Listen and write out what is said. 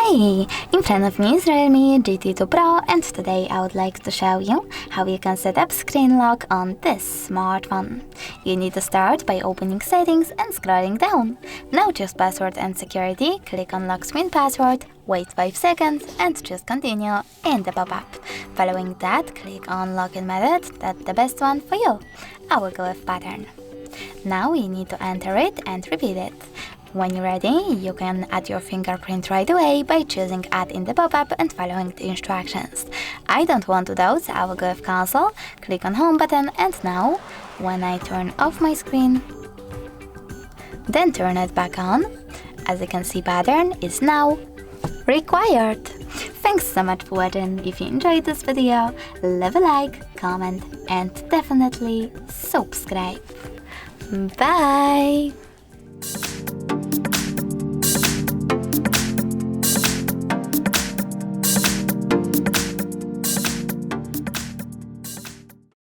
Hi! In front of me is REALME GT Pro, and today I would like to show you how you can set up screen lock on this smartphone. You need to start by opening settings and scrolling down. Now choose password and security, click on lock screen password, wait 5 seconds and choose continue in the pop-up. Following that, click on login method, that's the best one for you. I will go with pattern. Now you need to enter it and repeat it. When you're ready, you can add your fingerprint right away by choosing Add in the pop-up and following the instructions. I don't want to those, I will go with Cancel, click on Home button, and now, when I turn off my screen, then turn it back on, as you can see, pattern is now required. Thanks so much for watching. If you enjoyed this video, leave a like, comment, and definitely subscribe. Bye!